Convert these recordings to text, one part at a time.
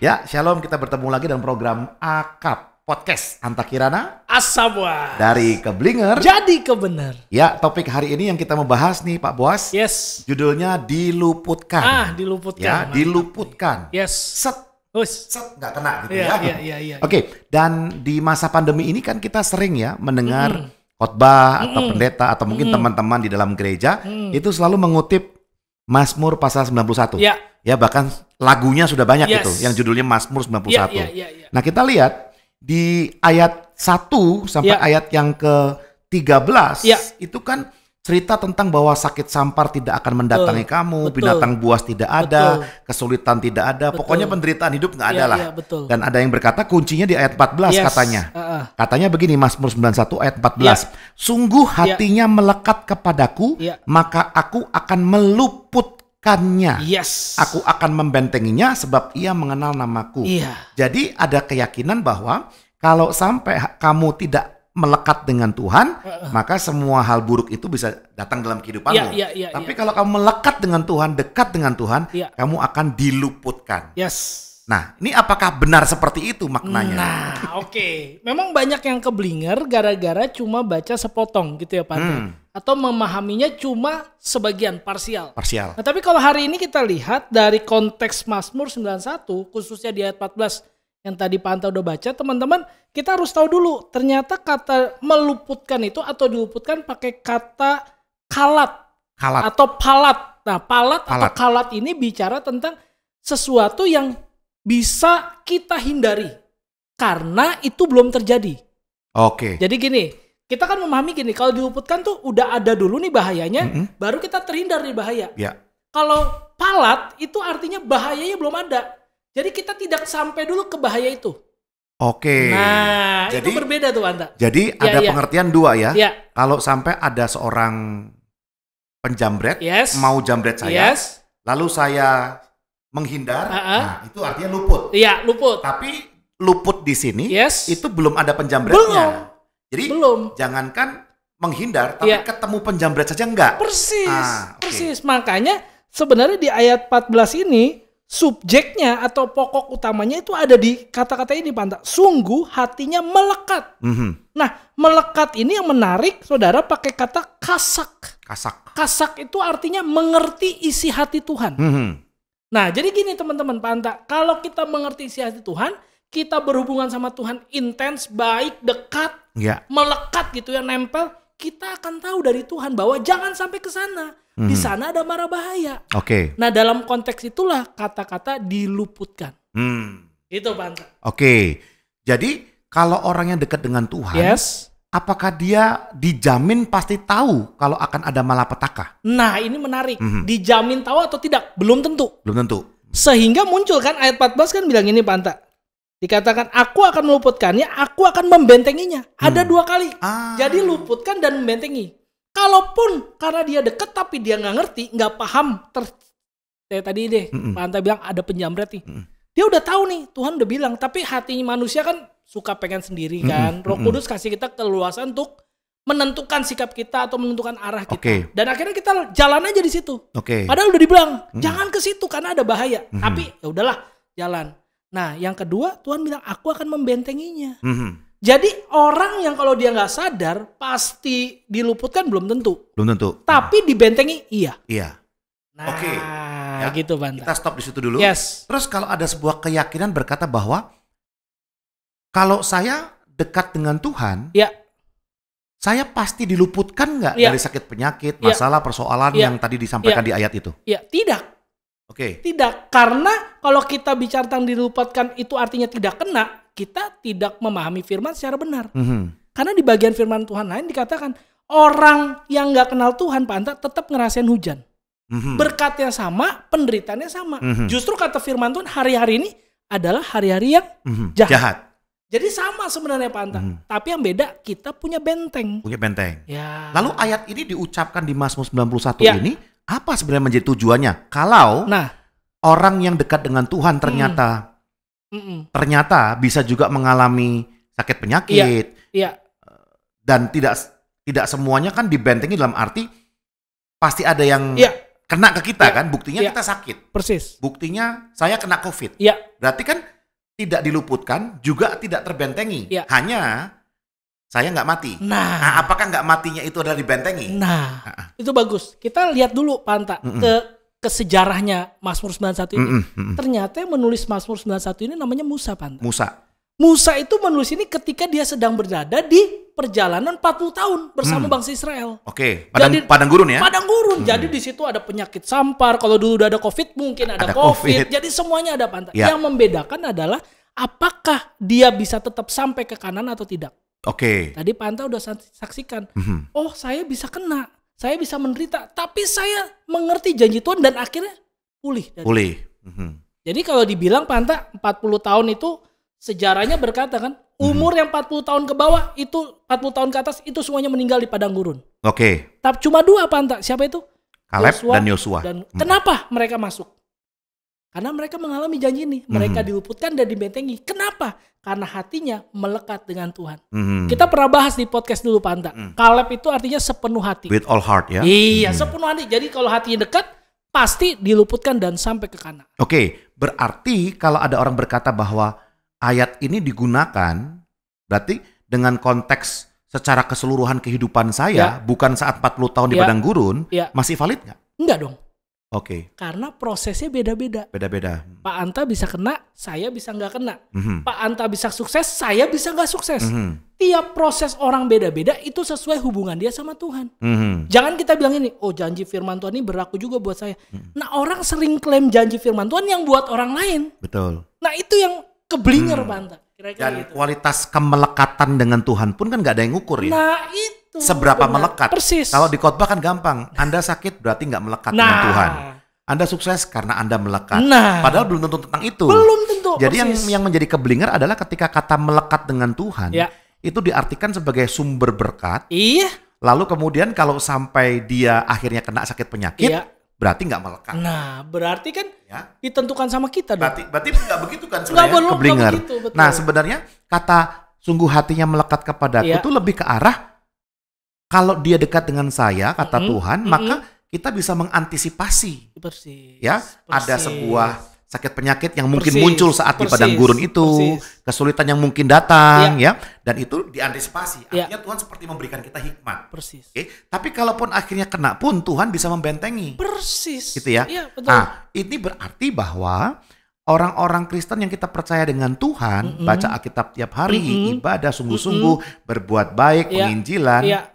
Ya, shalom, kita bertemu lagi dalam program Akap Podcast Anta Kirana Asabwa dari Keblinger jadi kebenar. Ya, topik hari ini yang kita mau bahas nih Pak Boas. Yes. Judulnya diluputkan. Diluputkan. Ya, diluputkan. Yes. Set nggak kena gitu ya. Iya. Oke, dan di masa pandemi ini kan kita sering ya mendengar khotbah atau pendeta atau mungkin teman-teman di dalam gereja itu selalu mengutip Mazmur pasal 91. Ya. Ya, bahkan lagunya sudah banyak Yes. itu yang judulnya Mazmur 91. Iya. Nah, kita lihat di ayat 1 sampai ayat yang ke-13 itu kan cerita tentang bahwa sakit sampar tidak akan mendatangi kamu, binatang buas tidak ada, kesulitan tidak ada, pokoknya penderitaan hidup nggak ada lah. Dan ada yang berkata kuncinya di ayat 14 katanya. Katanya begini, Mazmur 91 ayat 14. Sungguh hatinya melekat kepadaku, maka aku akan meluputkannya. Aku akan membentenginya sebab ia mengenal namaku. Jadi ada keyakinan bahwa kalau sampai kamu tidak melekat dengan Tuhan, maka semua hal buruk itu bisa datang dalam kehidupanmu. Tapi kalau kamu melekat dengan Tuhan, dekat dengan Tuhan, kamu akan diluputkan. Nah, ini apakah benar seperti itu maknanya? Nah, oke. Memang banyak yang keblinger gara-gara cuma baca sepotong gitu ya Pak. Atau memahaminya cuma sebagian, parsial. Nah, tapi kalau hari ini kita lihat dari konteks Mazmur 91, khususnya di ayat 14, yang tadi Pak Anta udah baca, teman-teman, kita harus tahu dulu, ternyata kata meluputkan itu atau diluputkan pakai kata kalat. Atau palat. Nah, palat atau kalat ini bicara tentang sesuatu yang bisa kita hindari karena itu belum terjadi. Oke. Jadi gini, kita kan memahami gini, kalau diluputkan tuh udah ada dulu nih bahayanya, baru kita terhindar dari bahaya. Kalau palat itu artinya bahayanya belum ada. Jadi kita tidak sampai dulu ke bahaya itu. Oke. Nah, jadi, itu berbeda tuh Anda. Jadi ada pengertian dua ya. Ya. Kalau sampai ada seorang penjambret mau jambret saya, lalu saya menghindar, nah itu artinya luput. Iya, luput. Tapi luput di sini itu belum ada penjambretnya. Jadi jangankan menghindar, tapi ketemu penjambret saja enggak. Persis. Makanya sebenarnya di ayat 14 ini subjeknya atau pokok utamanya itu ada di kata-kata ini Pak. Sungguh hatinya melekat. Nah, melekat ini yang menarik, saudara, pakai kata kasak. Kasak itu artinya mengerti isi hati Tuhan. Nah, jadi gini teman-teman Pak Anta, kalau kita mengerti isi hati Tuhan, kita berhubungan sama Tuhan intens, baik, dekat, melekat gitu ya, nempel, kita akan tahu dari Tuhan bahwa jangan sampai ke sana. Di sana ada mara bahaya. Nah, dalam konteks itulah kata-kata diluputkan. Itu Pak Anta. Jadi kalau orang yang dekat dengan Tuhan, apakah dia dijamin pasti tahu kalau akan ada malapetaka? Nah, ini menarik. Dijamin tahu atau tidak? Belum tentu. Sehingga muncul kan ayat 14 kan bilang ini Pak Anta. Dikatakan aku akan meluputkannya, aku akan membentenginya. Ada dua kali. Jadi luputkan dan membentengi. Kalaupun karena dia dekat tapi dia nggak ngerti, nggak paham, tadi deh Pak Anta bilang ada penjambret nih. Dia udah tahu nih, Tuhan udah bilang, tapi hati manusia kan suka pengen sendiri kan. Roh Kudus kasih kita keluasan untuk menentukan sikap kita atau menentukan arah kita. Dan akhirnya kita jalan aja di situ. Padahal udah dibilang jangan ke situ karena ada bahaya. Tapi ya udahlah jalan. Nah, yang kedua Tuhan bilang aku akan membentenginya. Jadi orang yang kalau dia nggak sadar pasti diluputkan belum tentu. Tapi dibentengi iya. Nah, gitu Bang. Kita stop di situ dulu. Terus kalau ada sebuah keyakinan berkata bahwa kalau saya dekat dengan Tuhan, saya pasti diluputkan nggak dari sakit penyakit, masalah, persoalan yang tadi disampaikan di ayat itu? Tidak. Tidak, karena kalau kita bicara tentang diluputkan itu artinya tidak kena, kita tidak memahami firman secara benar. Karena di bagian firman Tuhan lain dikatakan orang yang nggak kenal Tuhan Pak Anta tetap ngerasain hujan. Berkatnya sama, penderitaannya sama. Justru kata firman Tuhan hari-hari ini adalah hari-hari yang jahat. Jadi sama sebenarnya Pak Anta. Tapi yang beda kita punya benteng. Lalu ayat ini diucapkan di Mazmur 91 ini apa sebenarnya menjadi tujuannya? Kalau orang yang dekat dengan Tuhan ternyata bisa juga mengalami sakit penyakit. Dan tidak semuanya kan dibentengi dalam arti pasti ada yang kena ke kita kan, buktinya kita sakit. Persis. Buktinya saya kena COVID. Iya. Berarti kan tidak diluputkan, juga tidak terbentengi. Ya. Hanya saya nggak mati. Nah, apakah nggak matinya itu adalah dibentengi? Nah, itu bagus. Kita lihat dulu Pak Anta ke sejarahnya Mazmur 91 ini. Ternyata yang menulis Mazmur 91 ini namanya Musa, Pak Anta. Musa itu menulis ini ketika dia sedang berada di perjalanan 40 tahun bersama bangsa Israel. Oke, padang gurun ya? Padang gurun. Jadi di situ ada penyakit sampar. Kalau dulu udah ada COVID, mungkin ada COVID. Jadi semuanya ada, Pak Anta. Ya. Yang membedakan adalah apakah dia bisa tetap sampai ke kanan atau tidak. Oke. Tadi Pak Anta udah saksikan. Oh, saya bisa kena. Saya bisa menderita. Tapi saya mengerti janji Tuhan dan akhirnya pulih. Jadi kalau dibilang Pak Anta 40 tahun itu sejarahnya berkata kan, umur yang 40 tahun ke bawah itu 40 tahun ke atas itu semuanya meninggal di padang gurun. Oke. Tapi cuma 2 Pak Anta. Siapa itu? Kaleb dan Yosua. Kenapa mereka masuk? Karena mereka mengalami janji ini. Mereka diluputkan dan dibentengi. Kenapa? Karena hatinya melekat dengan Tuhan. Kita pernah bahas di podcast dulu Pak Anta. Kaleb itu artinya sepenuh hati. With all heart ya? Iya, sepenuh hati. Jadi kalau hatinya dekat, pasti diluputkan dan sampai ke kanan. Oke, berarti kalau ada orang berkata bahwa ayat ini digunakan, berarti dengan konteks secara keseluruhan kehidupan saya, bukan saat 40 tahun di padang gurun, masih valid nggak? Enggak dong. Oke. Karena prosesnya beda-beda. Pak Anta bisa kena, saya bisa nggak kena. Pak Anta bisa sukses, saya bisa nggak sukses. Tiap proses orang beda-beda itu sesuai hubungan dia sama Tuhan. Jangan kita bilang ini, oh janji firman Tuhan ini berlaku juga buat saya. Nah orang sering klaim janji firman Tuhan yang buat orang lain. Betul. Nah itu yang keblinger Pak Anta. Kira-kira dan gitu. Kualitas kemelekatan dengan Tuhan pun kan nggak ada yang ngukur ya. Nah itu. Seberapa melekat. Persis. Kalau di khotbah kan gampang. Anda sakit berarti nggak melekat dengan Tuhan. Anda sukses karena Anda melekat. Padahal belum tentu tentang itu. Belum tentu. Jadi yang menjadi keblinger adalah ketika kata melekat dengan Tuhan. Itu diartikan sebagai sumber berkat. Iya. Lalu kemudian kalau sampai dia akhirnya kena sakit penyakit. Berarti nggak melekat. Nah, berarti kan ditentukan sama kita dong. Berarti nggak begitu kan sebenarnya keblinger. Nah, sebenarnya kata sungguh hatinya melekat kepadaku itu lebih ke arah kalau dia dekat dengan saya, kata Tuhan, maka kita bisa mengantisipasi. Ya, ada sebuah sakit penyakit yang mungkin muncul saat di padang gurun itu, kesulitan yang mungkin datang, ya, dan itu diantisipasi. Artinya Tuhan seperti memberikan kita hikmat. Okay? Tapi kalaupun akhirnya kena pun Tuhan bisa membentengi. Gitu ya. Betul. Nah, ini berarti bahwa orang-orang Kristen yang kita percaya dengan Tuhan, baca Alkitab tiap hari, ibadah sungguh-sungguh, berbuat baik, penginjilan,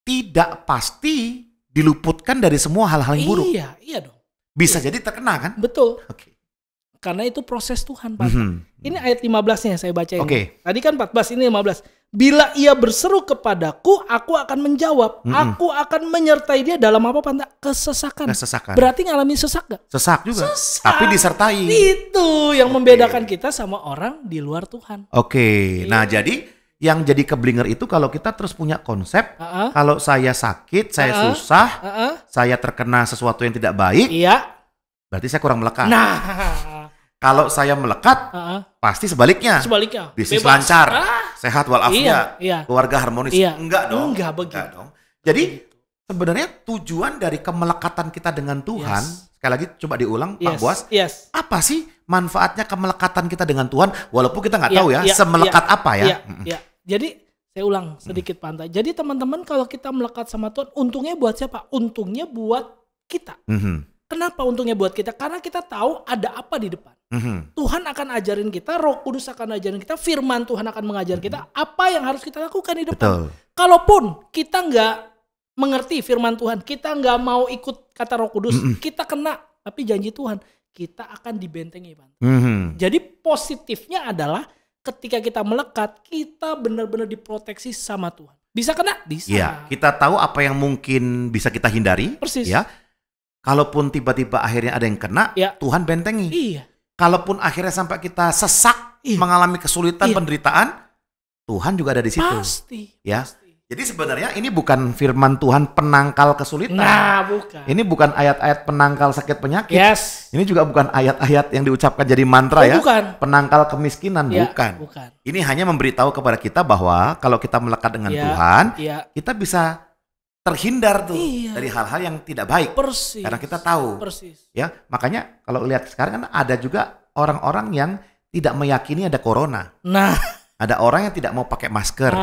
tidak pasti diluputkan dari semua hal-hal yang buruk. Iya dong. Bisa jadi terkena kan? Betul. Karena itu proses Tuhan, Pak. Ini ayat 15-nya saya baca ini. Tadi kan 14, ini 15. Bila ia berseru kepadaku, aku akan menjawab. Aku akan menyertai dia dalam apa, Pak? Kesesakan. Berarti ngalamin sesak gak? Sesak juga. Tapi disertai. Itu yang membedakan kita sama orang di luar Tuhan. Nah, jadi yang jadi keblinger itu kalau kita terus punya konsep, kalau saya sakit, saya susah, saya terkena sesuatu yang tidak baik, berarti saya kurang melekat. Kalau saya melekat, pasti sebaliknya. Bisnis lancar, sehat walafiat, keluarga harmonis. Enggak dong. Enggak dong. Jadi sebenarnya tujuan dari kemelekatan kita dengan Tuhan, sekali lagi coba diulang Pak Boas, apa sih manfaatnya kemelekatan kita dengan Tuhan? Walaupun kita nggak tahu ya, semelekat apa ya. Jadi saya ulang sedikit Pak Anta. Jadi teman-teman kalau kita melekat sama Tuhan, untungnya buat siapa? Untungnya buat kita. Kenapa untungnya buat kita? Karena kita tahu ada apa di depan. Tuhan akan ajarin kita, Roh Kudus akan ajarin kita, firman Tuhan akan mengajar kita apa yang harus kita lakukan di depan. Kalaupun kita nggak mengerti firman Tuhan, kita nggak mau ikut kata Roh Kudus, kita kena. Tapi janji Tuhan, kita akan dibentengi, Pak. Jadi positifnya adalah ketika kita melekat, kita benar-benar diproteksi sama Tuhan. Bisa kena? Bisa. Iya, kita tahu apa yang mungkin bisa kita hindari. Persis. Ya. Kalaupun tiba-tiba akhirnya ada yang kena, Tuhan bentengi. Iya. Kalaupun akhirnya sampai kita sesak, mengalami kesulitan, penderitaan, Tuhan juga ada di situ. Pasti. Ya. Jadi sebenarnya ini bukan firman Tuhan penangkal kesulitan. Nah, bukan. Ini bukan ayat-ayat penangkal sakit penyakit. Yes. Ini juga bukan ayat-ayat yang diucapkan jadi mantra ya. Bukan. Penangkal kemiskinan, bukan. Ini hanya memberitahu kepada kita bahwa kalau kita melekat dengan Tuhan, kita bisa terhindar tuh dari hal-hal yang tidak baik. Persis. Karena kita tahu. Persis. Ya, makanya kalau lihat sekarang kan ada juga orang-orang yang tidak meyakini ada corona. Nah, ada orang yang tidak mau pakai masker.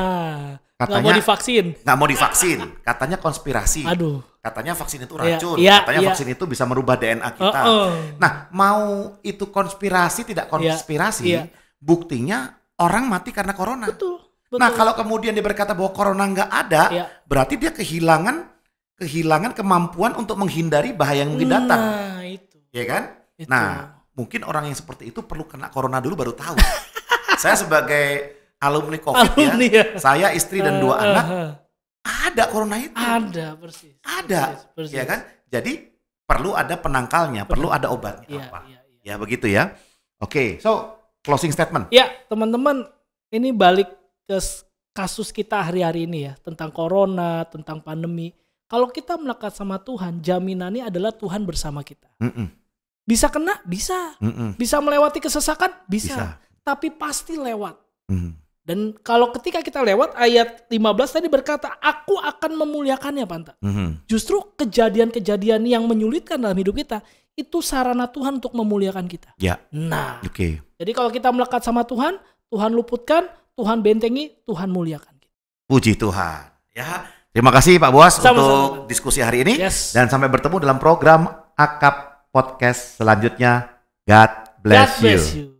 Katanya nggak mau divaksin. Katanya konspirasi. Aduh. Katanya vaksin itu racun. Katanya vaksin itu bisa merubah DNA kita. Nah, mau itu konspirasi tidak konspirasi, buktinya orang mati karena corona. Betul. Nah, kalau kemudian dia berkata bahwa corona nggak ada, berarti dia kehilangan kemampuan untuk menghindari bahaya yang mungkin datang. Nah, itu. Ya kan? Itu. Nah, mungkin orang yang seperti itu perlu kena corona dulu baru tahu. Saya sebagai alumni COVID saya istri dan 2 anak, ada corona itu. Ada, persis. Ada, persis. Ya kan? Jadi perlu ada penangkalnya, perlu ada obatnya Ya, begitu ya. Oke, so closing statement. Ya, teman-teman, ini balik ke kasus kita hari-hari ini ya, tentang corona, tentang pandemi. Kalau kita melekat sama Tuhan, jaminannya adalah Tuhan bersama kita. Bisa kena? Bisa. Bisa melewati kesesakan? Bisa. Tapi pasti lewat. Dan kalau ketika kita lewat, ayat 15 tadi berkata, aku akan memuliakannya, Panta. Justru kejadian-kejadian yang menyulitkan dalam hidup kita, itu sarana Tuhan untuk memuliakan kita. Ya. Nah, jadi kalau kita melekat sama Tuhan, Tuhan luputkan, Tuhan bentengi, Tuhan muliakan kita. Puji Tuhan. Ya, terima kasih Pak Boas untuk diskusi hari ini. Dan sampai bertemu dalam program Akap Podcast selanjutnya. God bless you.